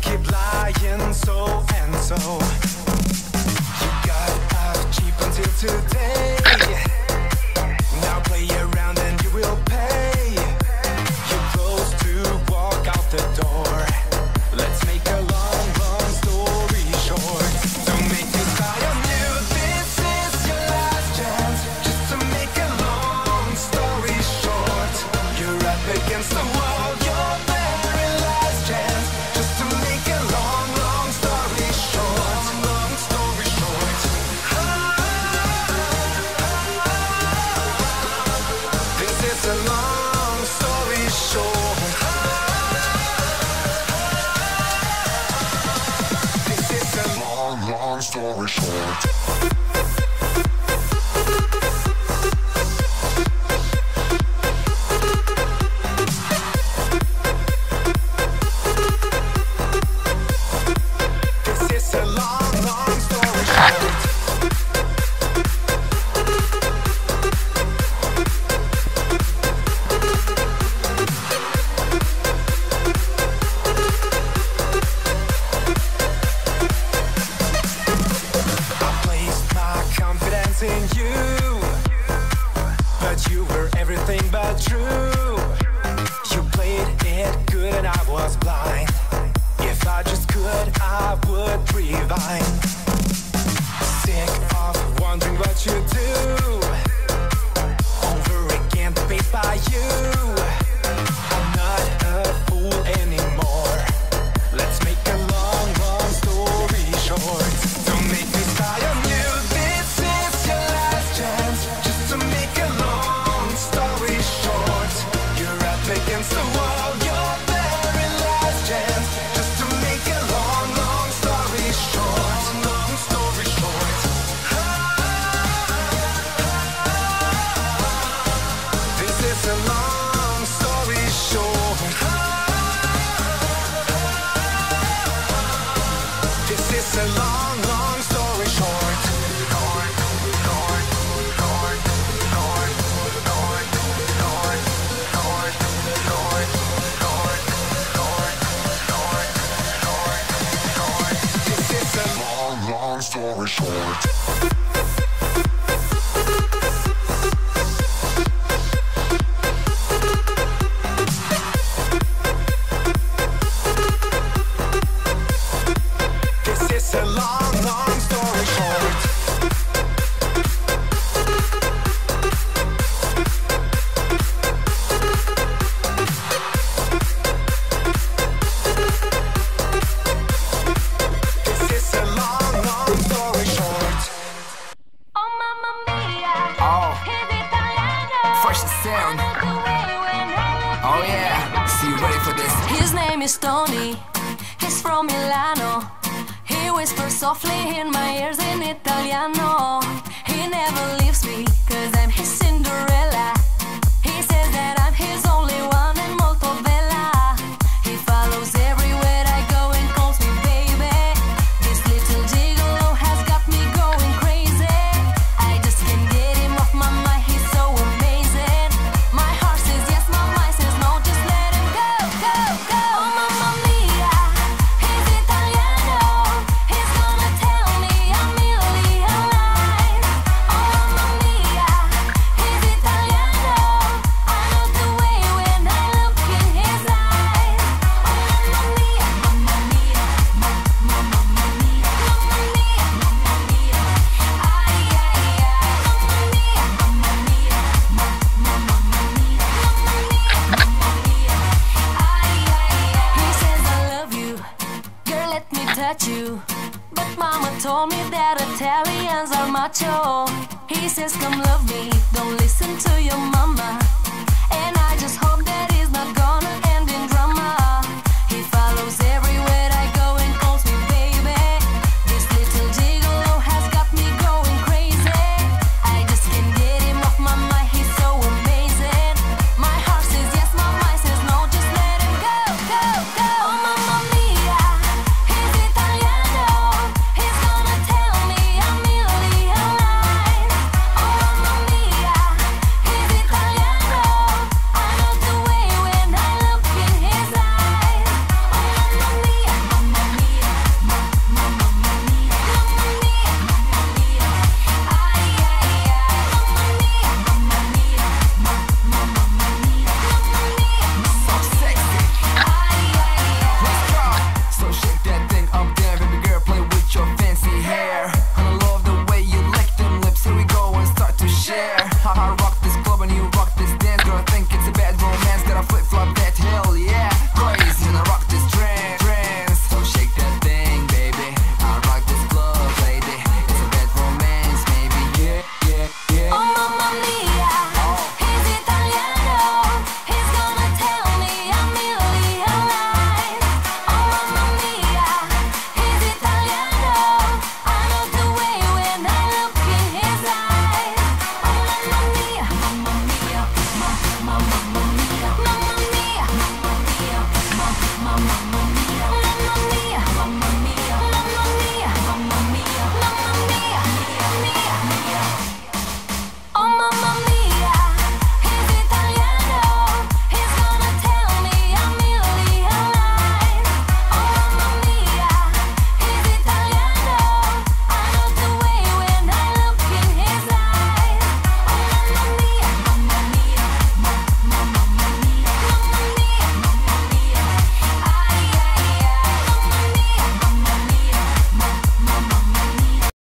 keep lying so and so. You got off cheap until today. Now play around and you will pay. You're close to walk out the door. Let's make a long, long story short. Don't make me cry on you. This is your last chance. Just to make a long story short. You're up against the wall. Your very last chance. Just to make a long, long story short. Long story short. This is a long story short. This is a long, long story short. This is a long, long story short. I placed my confidence in you, but you were everything but true. You played it good and I was blind. If I just could, I would rewind. Sick of wondering what you do. Over again, paid by you. I'm not a fool anymore. Let's make a long, long story short. Don't make me cry on you. This is your last chance. Just to make a long story short. You're up against the wall. Your very last chance. Just to make a long, long story short. Long story short. This is a long story short. This is a long, long story short. This is a long, long story short. This is a long, long story short. This is a long, long story short. Oh mamma mia, Oh, he's Italiano. fresh to sound. Oh yeah, see you ready for this? His name is Tony, he's from Milano. He whispers softly in my ears in Italiano. He never leaves me, cause I'm his Cinderella. He says that I'm his only one and molto bella. He follows everywhere I go and calls me baby. This little gigolo has got me going crazy. I just can't get him off my mind, he's so amazing. My heart says yes, my mind says no, just let him go, go, go. Oh mamma mia, he's Italiano. He's gonna tell me a million lies. Oh mamma mia, he's Italiano. I know the way when I look in his eyes. Oh mamma mia, mamma mia, mamma mia, mamma mia, mamma mia. Ay ay ay, mamma mia, mamma mia, mamma mia, mamma mia. Ay ay ay. He says I love you, girl, let me touch you. But mama told me that Italians are macho. He says come love me, don't listen to your mama. And I just hope that he's not gonna end in drama. He follows everywhere I go and calls me baby. This little gigolo has got me going crazy. I just can't get him off my mind, he's so amazing. My heart says yes, my mind says no, just let him go, go, go. Oh mamma mia, he's Italiano. He's gonna tell me a million lies. Oh mamma mia, he's Italiano. Bum, bum, bum.